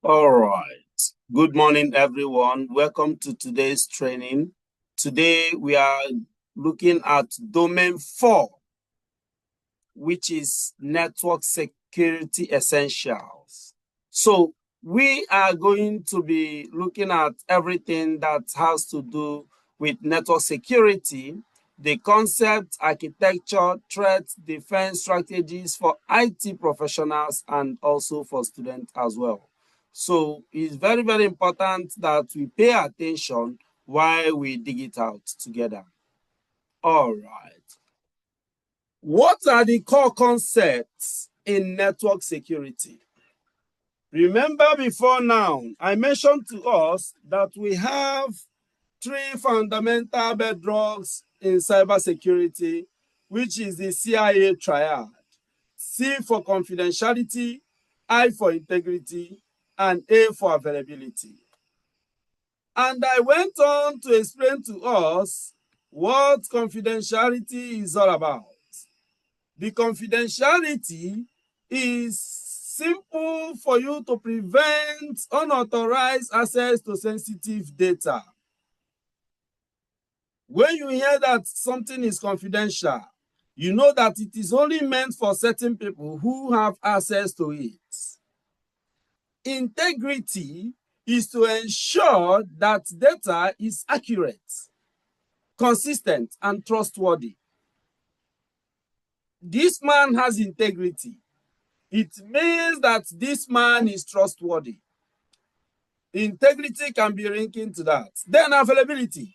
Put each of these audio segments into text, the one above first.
All right. Good morning, everyone. Welcome to today's training. Today, we are looking at domain 4, which is network security essentials. So we are going to be looking at everything that has to do with network security, the concept, architecture, threats, defense strategies for IT professionals, and also for students as well. So it's very, very important that we pay attention while we dig it out together. All right. What are the core concepts in network security? Remember before now, I mentioned to us that we have 3 fundamental bedrocks in cybersecurity, which is the CIA triad. C for confidentiality, I for integrity, and A for availability. And I went on to explain to us what confidentiality is all about. The confidentiality is simple for you to prevent unauthorized access to sensitive data. When you hear that something is confidential, you know that it is only meant for certain people who have access to it. Integrity is to ensure that data is accurate, consistent, and trustworthy. This man has integrity. It means that this man is trustworthy. Integrity can be linking to that. Then availability.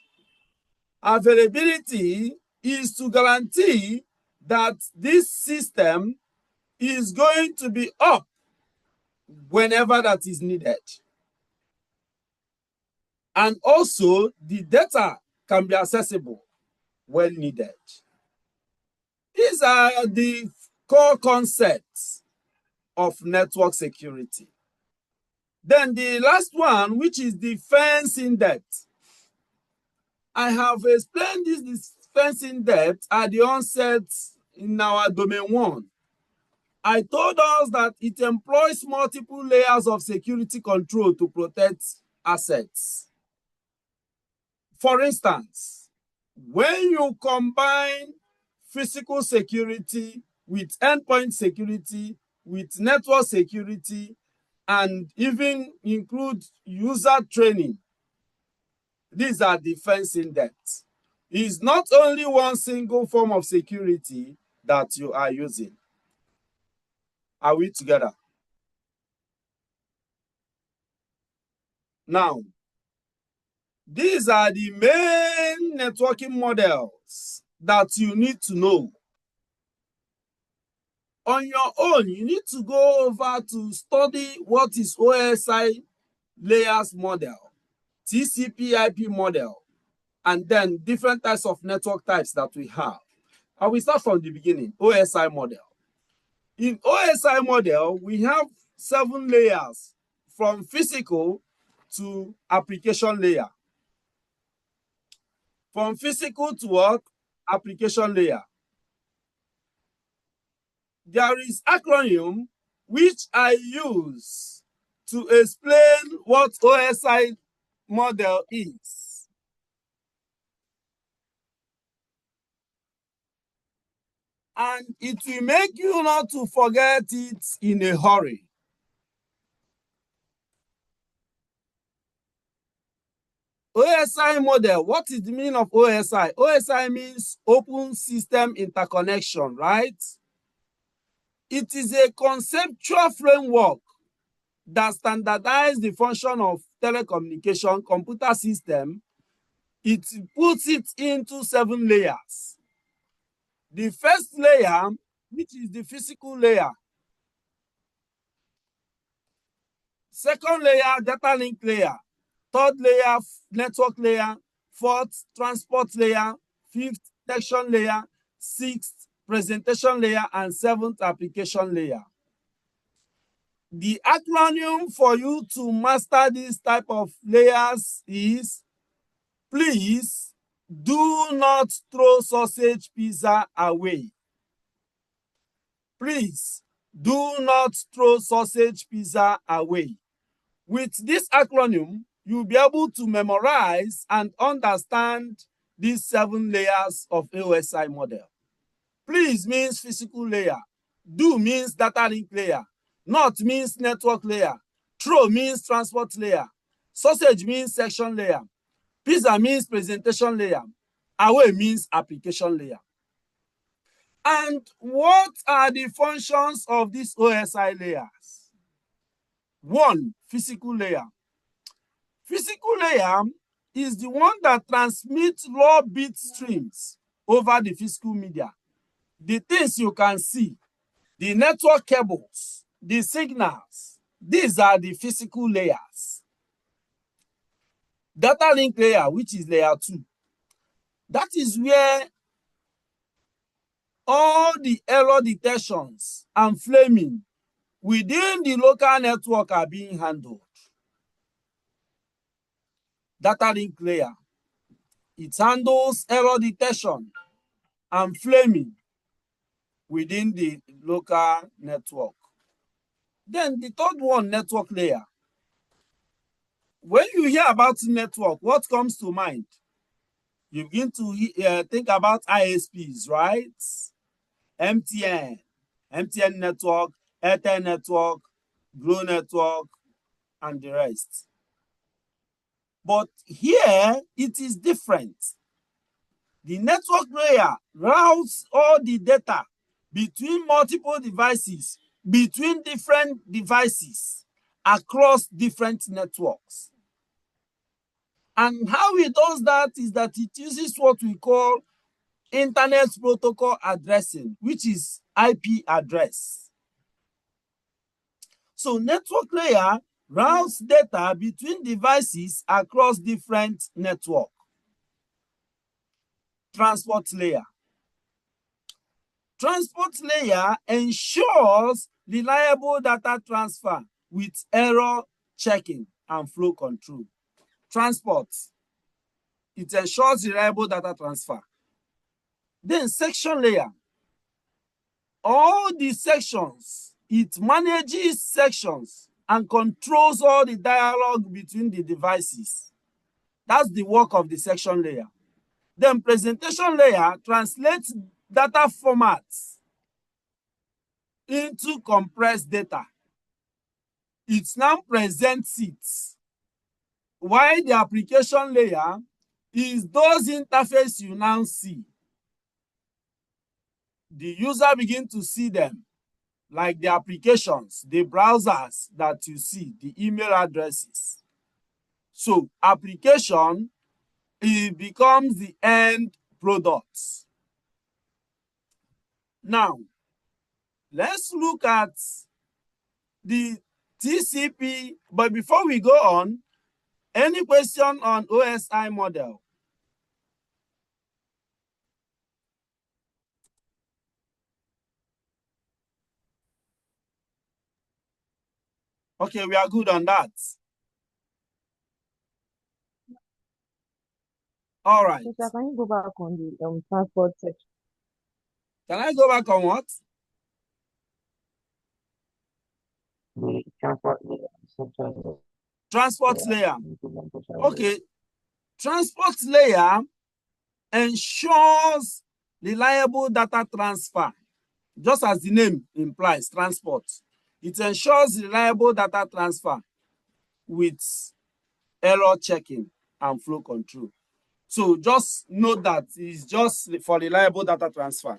Availability is to guarantee that this system is going to be up whenever that is needed. And also, the data can be accessible when needed. These are the core concepts of network security. Then the last one, which is defense in depth. I have explained this defense in depth at the onset in our domain 1. I told us that it employs multiple layers of security control to protect assets. For instance, when you combine physical security with endpoint security, with network security, and even include user training, these are defense in depth. It's not only one single form of security that you are using. Are we together? Now, these are the main networking models that you need to know. On your own, you need to go over to study what is OSI layers model, TCP/IP model, and then different types of network types that we have. I will start from the beginning, OSI model. In OSI model, we have 7 layers from physical to application layer. From physical to what? Application layer. There is acronym which I use to explain what OSI model is. And it will make you not to forget it in a hurry. OSI model, what is the meaning of OSI? OSI means open system interconnection, right? It is a conceptual framework that standardizes the function of telecommunication computer system. It puts it into 7 layers. The first layer, which is the physical layer. Second layer, data link layer. Third layer, network layer. Fourth, transport layer. Fifth, detection layer. Sixth, presentation layer. And 7th, application layer. The acronym for you to master this type of layers is, please do not throw sausage pizza away. Please do not throw sausage pizza away. With this acronym, you'll be able to memorize and understand these 7 layers of OSI model. Please means physical layer. Do means data link layer. Not means network layer. Throw means transport layer. Sausage means section layer. Pizza means presentation layer. Away means application layer. And what are the functions of these OSI layers? 1, physical layer. Physical layer is the one that transmits raw bit streams over the physical media. The things you can see, the network cables, the signals, these are the physical layers. Data link layer, which is layer 2. That is where all the error detections and flaming within the local network are being handled. Data link layer, it handles error detection and flaming within the local network. Then the third one, network layer. When you hear about network, what comes to mind? You begin to think about ISPs, right? MTN network, Airtel network, Glo network, and the rest. But here, it is different. The network layer routes all the data between multiple devices, between different devices, across different networks. And how it does that is that it uses what we call Internet Protocol Addressing, which is IP address. So network layer routes data between devices across different networks. Transport layer. Transport layer ensures reliable data transfer with error checking and flow control. Transport, it ensures reliable data transfer. Then section layer. All the sections, it manages sections and controls all the dialogue between the devices. That's the work of the section layer. Then presentation layer translates data formats into compressed data. It now presents it, while the application layer is those interfaces you now see. The user begins to see them, like the applications, the browsers that you see, the email addresses. So application, it becomes the end product. Now, let's look at the TCP, but before we go on, any question on OSI model? Okay, we are good on that. All right. Sir, can you go back on the transport section? Can I go back on what? The transport layer. Transport layer. Okay. Transport layer ensures reliable data transfer, just as the name implies, transport. It ensures reliable data transfer with error checking and flow control. So just note that it's just for reliable data transfer.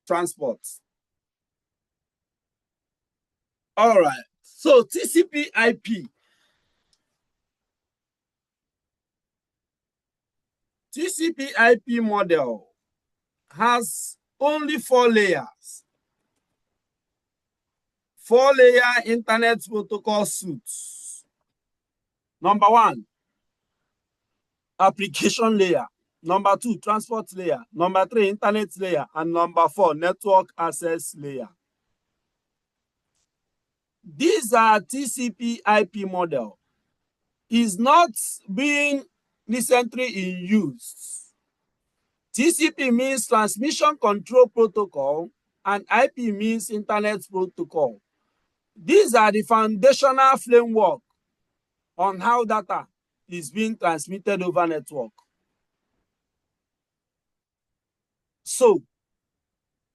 Transport. All right. So TCP IP. TCP IP model has only 4 layers. 4-layer Internet Protocol suite. Number 1, application layer. Number 2, transport layer. Number 3, internet layer. And number 4, network access layer. These are TCP IP model. Is not being recently in use. TCP means transmission control protocol and IP means internet protocol. These are the foundational framework on how data is being transmitted over network. So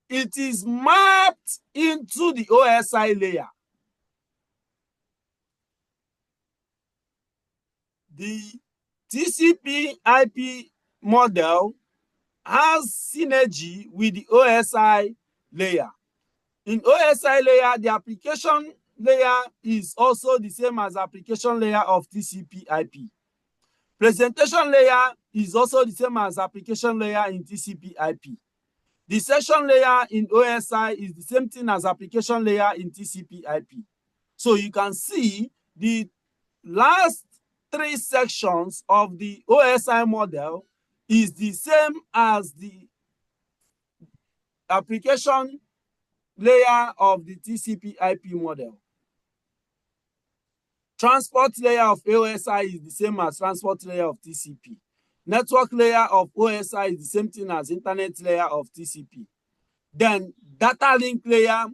it is mapped into the OSI layer. The TCP/IP model has synergy with the OSI layer. In OSI layer, the application layer is also the same as application layer of TCP/IP. Presentation layer is also the same as application layer in TCP/IP. The session layer in OSI is the same thing as application layer in TCP/IP. So you can see the last three sections of the OSI model is the same as the application layer of the TCP/IP model. Transport layer of OSI is the same as transport layer of TCP. Network layer of OSI is the same thing as internet layer of TCP. Then data link layer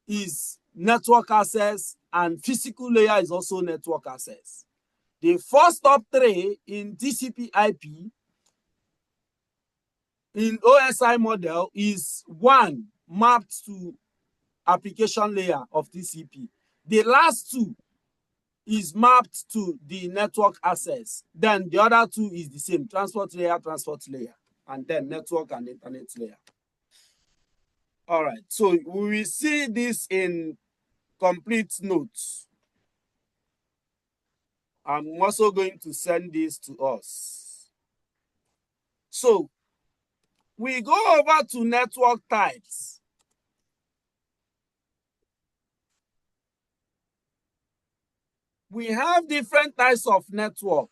is network access, and physical layer is also network access. The first top three in TCP/IP in OSI model is one mapped to application layer of TCP. The last two is mapped to the network access. Then the other two is the same, transport layer, and then network and internet layer. All right, so we will see this in complete notes. I'm also going to send this to us. So we go over to network types. We have different types of network.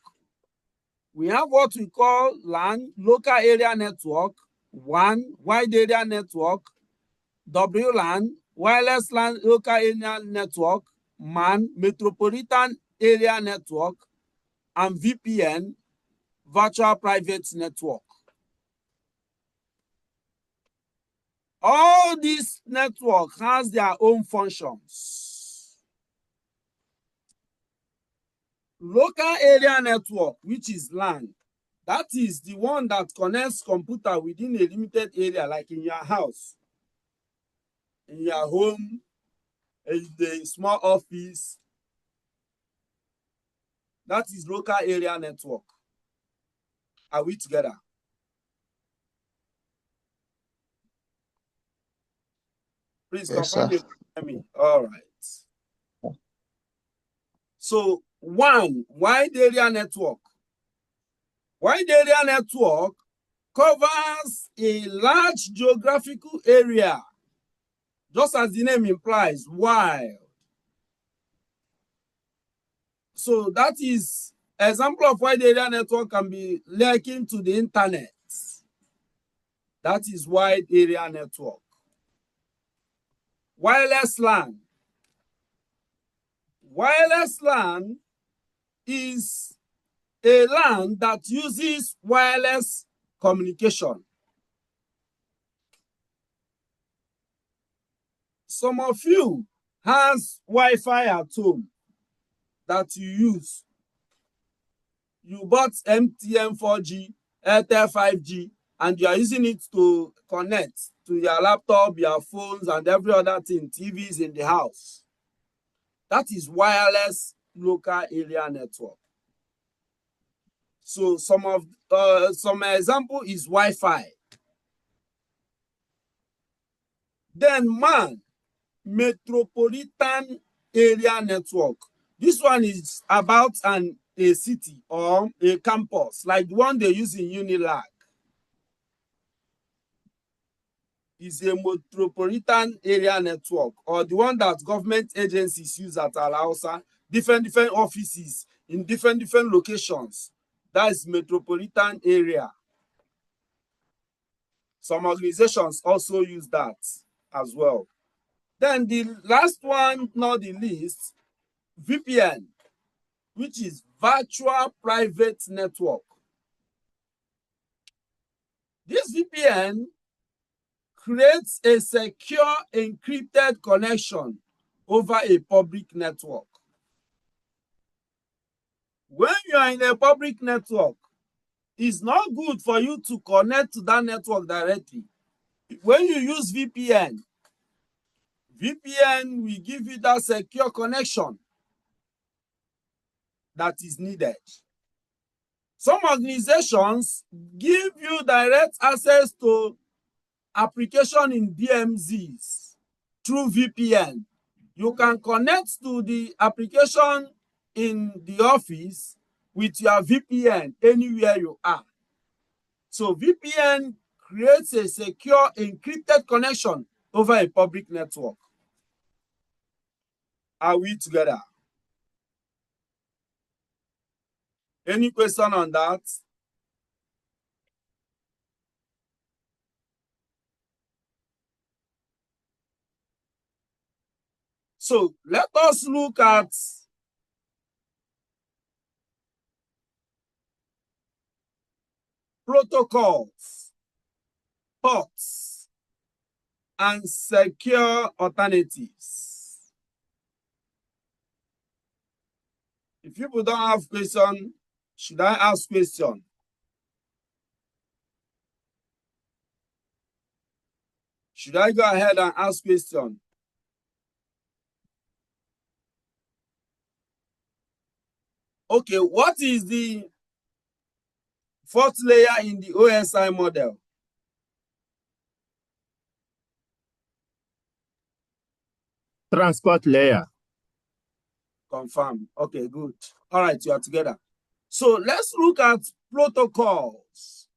We have what we call LAN, local area network, WAN, wide area network, WLAN, wireless LAN, local area network, MAN, metropolitan area network, and VPN, virtual private network. All these networks has their own functions. Local area network, which is LAN, that is the one that connects computer within a limited area, like in your house, in your home, in the small office. That is local area network. Are we together? Please confirm you hear me. All right. So one, wide area network. Wide area network covers a large geographical area, just as the name implies, wide. So that is example of wide area network can be likened to the internet. That is wide area network. Wireless LAN. Wireless LAN is a LAN that uses wireless communication. Some of you has Wi-Fi at home that you use. You bought MTN 4G, Airtel 5G, and you are using it to connect to your laptop, your phones, and every other thing, TVs in the house. That is wireless local area network. So some example is Wi-Fi. Then MAN, metropolitan area network. This one is about a city or a campus, like the one they use in Unilag. Is a metropolitan area network, or the one that government agencies use at Alausa, different offices in different locations. That is metropolitan area. Some organizations also use that as well. Then the last one, not the least, VPN, which is virtual private network. This VPN creates a secure encrypted connection over a public network. When you are in a public network, it's not good for you to connect to that network directly. When you use VPN will give you that secure connection that is needed. Some organizations give you direct access to application in DMZs through VPN. You can connect to the application in the office with your VPN anywhere you are. So VPN creates a secure encrypted connection over a public network. Are we together? Any question on that? So let us look at protocols, ports, and secure alternatives. If people don't have question, should I ask question? Should I go ahead and ask question? Okay, what is the fourth layer in the OSI model? Transport layer. Confirm. Okay, good. All right, you are together. So let's look at protocols,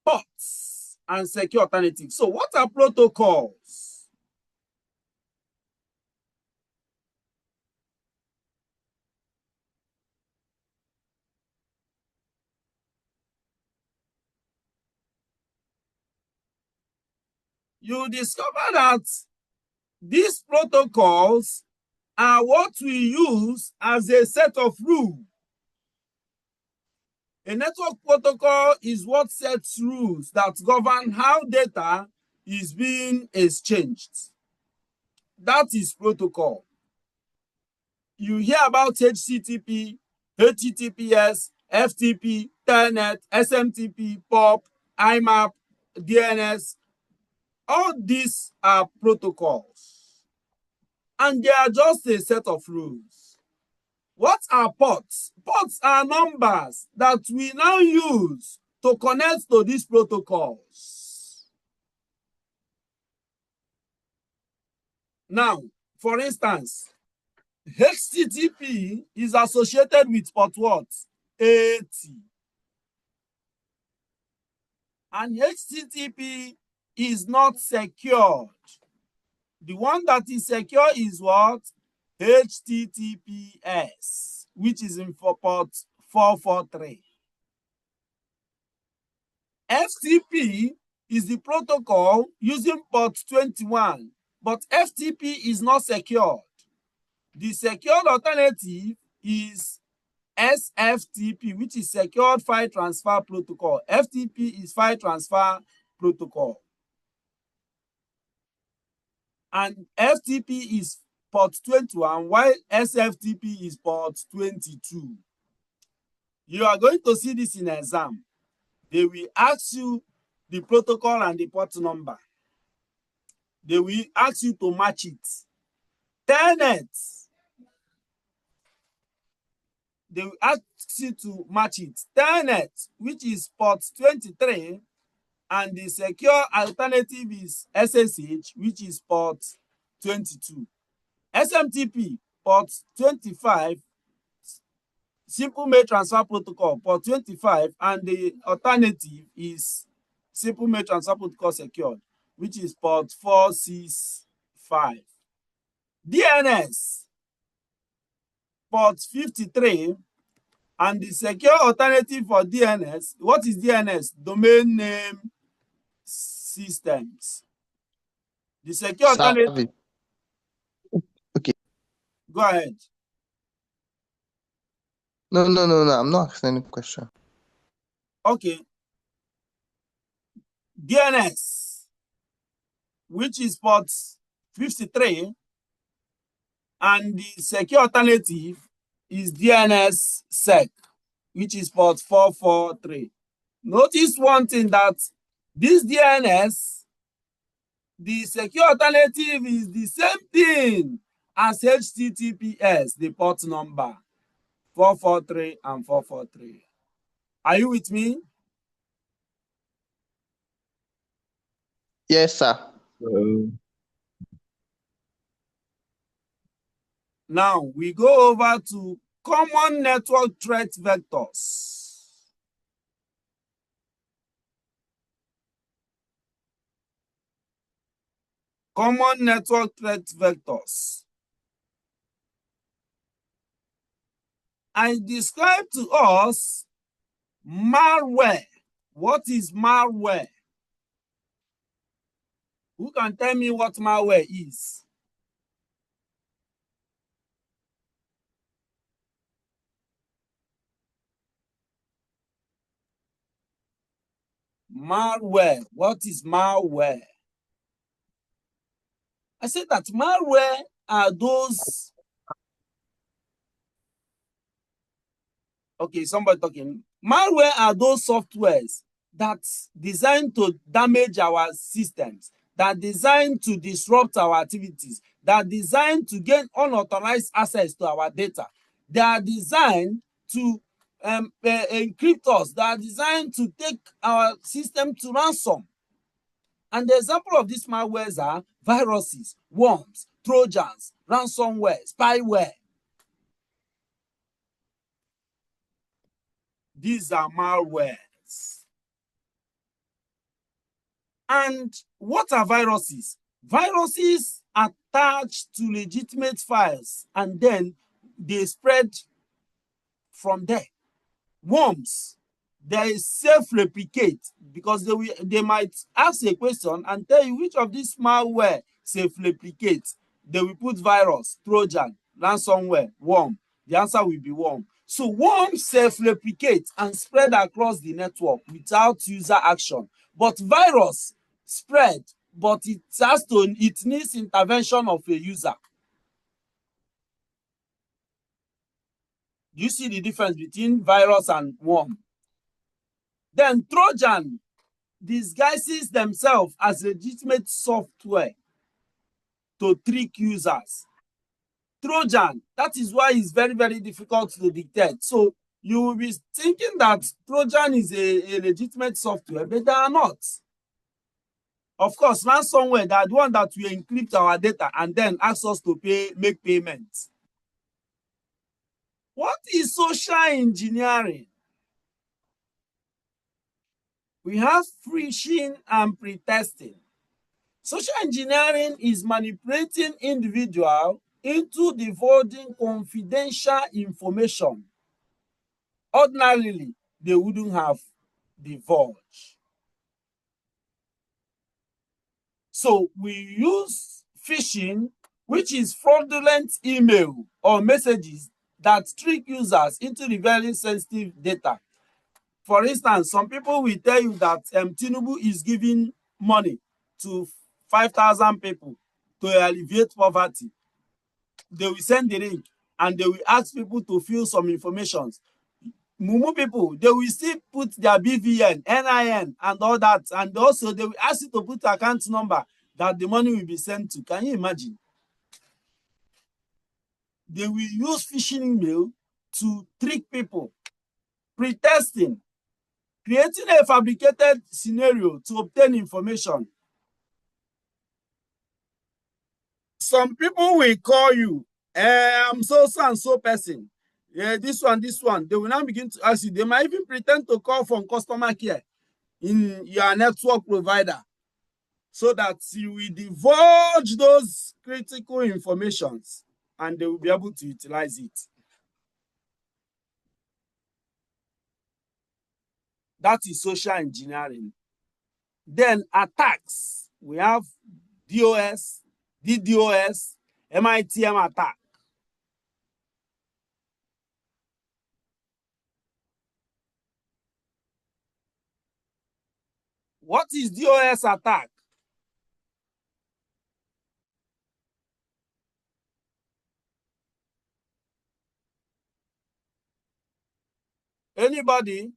ports, and secure alternatives. So what are protocols? You discover that these protocols are what we use as a set of rules. A network protocol is what sets rules that govern how data is being exchanged. That is protocol. You hear about HTTP, HTTPS, FTP, Telnet, SMTP, POP, IMAP, DNS. All these are protocols. And they are just a set of rules. What are ports? Ports are numbers that we now use to connect to these protocols. Now, for instance, HTTP is associated with port what? 80. And HTTP is not secured. The one that is secure is what? HTTPS, which is in for port 443. FTP is the protocol using port 21, but FTP is not secured. The secured alternative is SFTP, which is Secured File Transfer Protocol. FTP is File Transfer Protocol. And FTP is port 21, while SFTP is port 22. You are going to see this in exam. They will ask you the protocol and the port number. They will ask you to match it. Telnet, they will ask you to match it. Telnet, which is port 23, and the secure alternative is SSH, which is port 22. SMTP, port 25, Simple Mail Transfer Protocol, port 25, and the alternative is Simple Mail Transfer Protocol Secured, which is port 465. DNS, port 53, and the secure alternative for DNS, what is DNS? Domain Name Systems. The secure alternative. Okay. Go ahead. No, I'm not asking any question. Okay. DNS, which is port 53, And the secure alternative is DNSSEC, which is port 443. Notice one thing, that this DNS, the secure alternative, is the same thing as HTTPS, the port number 443 and 443. Are you with me? Yes, sir. Now we go over to common network threat vectors. Common network threat vectors. I described to us malware. What is malware? Who can tell me what malware is? Malware. What is malware? I said that malware are those. Okay, somebody talking. Malware are those softwares that's designed to damage our systems, that are designed to disrupt our activities, that are designed to gain unauthorized access to our data. They are designed to encrypt us. They are designed to take our system to ransom. And the example of these malwares are viruses, worms, trojans, ransomware, spyware. These are malwares. And what are viruses? Viruses attach to legitimate files and then they spread from there. Worms, they self-replicate because they might ask a question and tell you which of these malware self-replicate. They will put virus, trojan, ransomware, worm. The answer will be worm. So worms self-replicate and spread across the network without user action. But virus spread, but it needs intervention of a user. You see the difference between virus and worm. Then Trojan disguises themselves as legitimate software to trick users. Trojan, that is why it's very, very difficult to detect. So you will be thinking that Trojan is a legitimate software, but they are not. Of course, ransomware, they are the one that will encrypt our data and then ask us to make payments. What is social engineering? We have phishing and pretesting. Social engineering is manipulating individuals into divulging confidential information. Ordinarily, they wouldn't have divulged. So we use phishing, which is fraudulent email or messages that trick users into revealing sensitive data. For instance, some people will tell you that Tinubu is giving money to 5,000 people to alleviate poverty. They will send the link and they will ask people to fill some information. Mumu people, they will still put their BVN, NIN, and all that. And also, they will ask you to put account number that the money will be sent to. Can you imagine? They will use phishing email to trick people. Pretesting, creating a fabricated scenario to obtain information. Some people will call you, I'm so and so person. Yeah, this one. They will now begin to ask you. They might even pretend to call from customer care in your network provider so that you will divulge those critical informations and they will be able to utilize it. That is social engineering. Then attacks. We have DOS, DDoS, MITM attack. What is DOS attack? Anybody?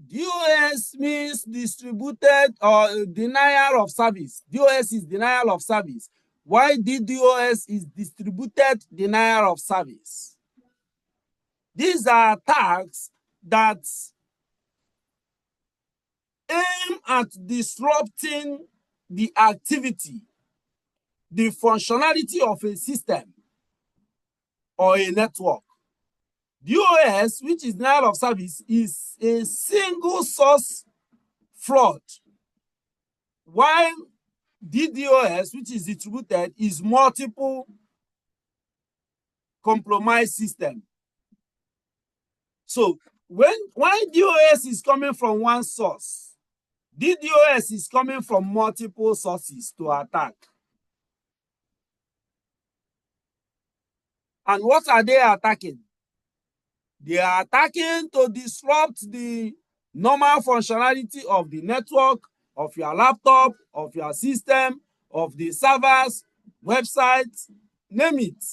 DOS means distributed or denial of service. DOS is denial of service. Why DDoS is distributed denial of service. These are attacks that aim at disrupting the activity, the functionality of a system or a network. DOS, which is denial of service, is a single source fraud, while DDoS, which is distributed, is multiple compromised system. So when DOS is coming from one source, DDoS is coming from multiple sources to attack. And what are they attacking? They are attacking to disrupt the normal functionality of the network, of your laptop, of your system, of the servers, websites, name it.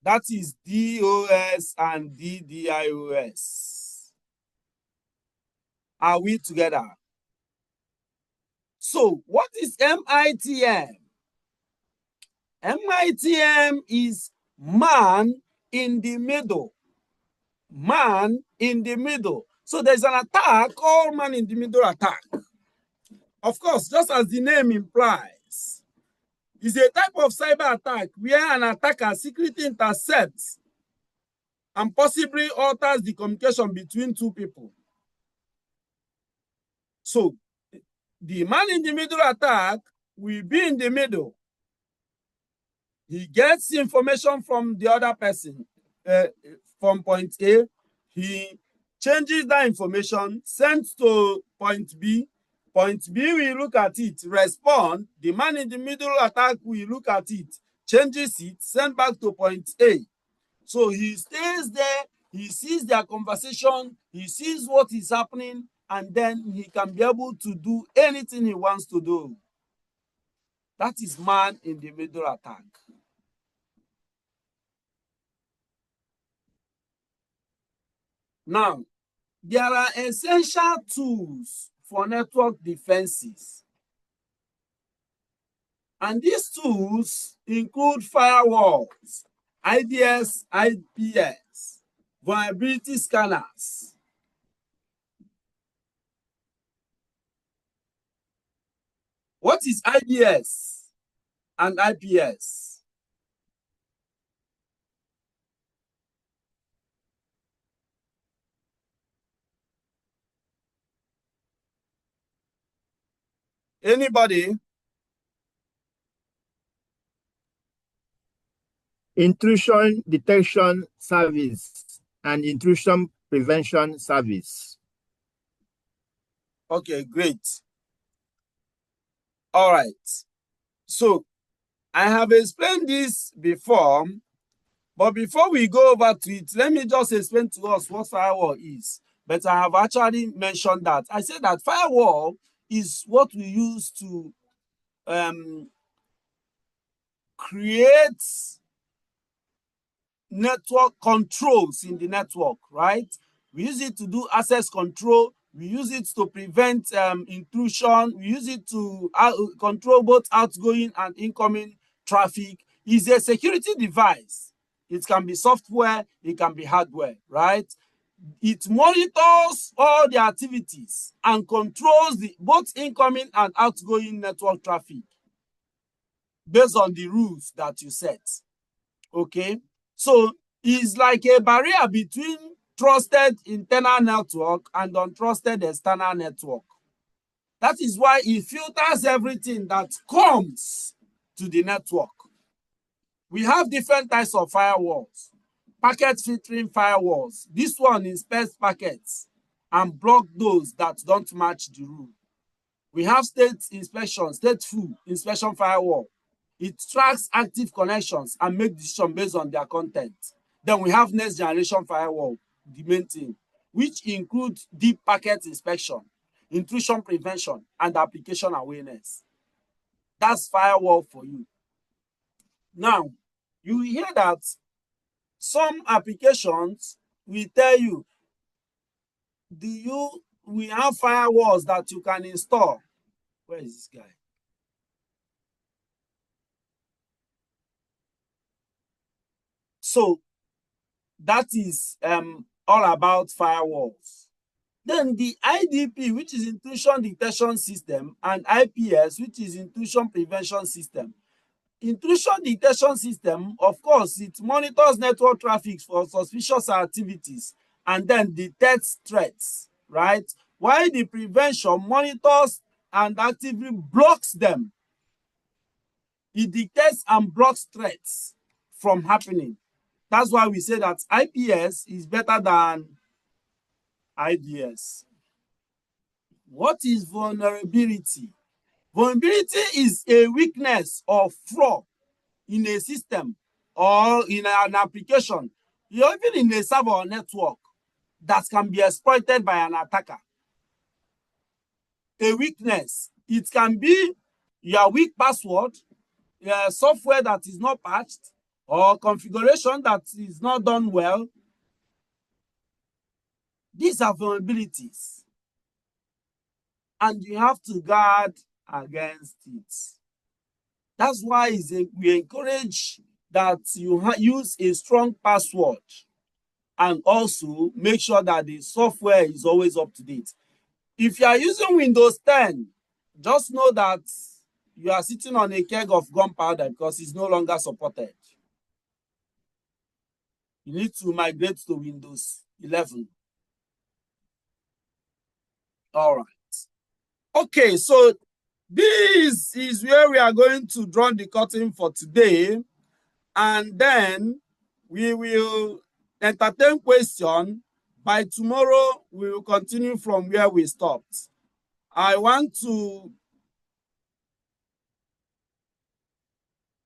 That is DOS and DDoS. Are we together? So what is MITM? MITM is man in the middle. Man in the middle. So there's an attack called man in the middle attack. Of course, just as the name implies, it's a type of cyber attack where an attacker secretly intercepts and possibly alters the communication between two people. So the man in the middle attack will be in the middle. He gets information from the other person from point A. He changes that information, sends to point B. Point B will look at it, respond. The man in the middle attack will look at it, changes it, send back to point A. So he stays there, he sees their conversation, he sees what is happening, and then he can be able to do anything he wants to do. That is man in the middle attack. Now, there are essential tools for network defenses. And these tools include firewalls, IDS, IPS, vulnerability scanners. What is IDS and IPS? Anybody? Intrusion detection service and intrusion prevention service. Okay, great. All right. So I have explained this before, but before we go over to it, let me just explain to us what firewall is. But I have actually mentioned that. I said that firewall is what we use to create network controls in the network, right? We use it to do access control. We use it to prevent intrusion. We use it to control both outgoing and incoming traffic. It's a security device. It can be software, it can be hardware, right? It monitors all the activities and controls both incoming and outgoing network traffic based on the rules that you set. Okay? So it's like a barrier between trusted internal network and untrusted external network. That is why it filters everything that comes to the network. We have different types of firewalls. Packet filtering firewalls. This one inspects packets and block those that don't match the rule. We have state inspection, stateful inspection firewall. It tracks active connections and makes decisions based on their content. Then we have next generation firewall, the main thing, which includes deep packet inspection, intrusion prevention, and application awareness. That's firewall for you. Now, you hear that some applications will tell you, we have firewalls that you can install. Where is this guy? So that is all about firewalls. Then the IDP, which is intrusion detection system, and IPS, which is intrusion prevention system. Intrusion detection system, of course, it monitors network traffic for suspicious activities and then detects threats, right? While the prevention monitors and actively blocks them. It detects and blocks threats from happening. That's why we say that IPS is better than IDS. What is vulnerability? Vulnerability is a weakness or flaw in a system or in an application, even in a server or network, that can be exploited by an attacker. A weakness, it can be your weak password, software that is not patched, or configuration that is not done well. These are vulnerabilities, and you have to guard against it. That's why we encourage that you use a strong password, and also make sure that the software is always up to date. If you are using Windows 10, just know that you are sitting on a keg of gunpowder because it's no longer supported. You need to migrate to Windows 11. All right. Okay, so this is where we are going to draw the curtain for today. And then we will entertain questions. By tomorrow, we will continue from where we stopped. I want to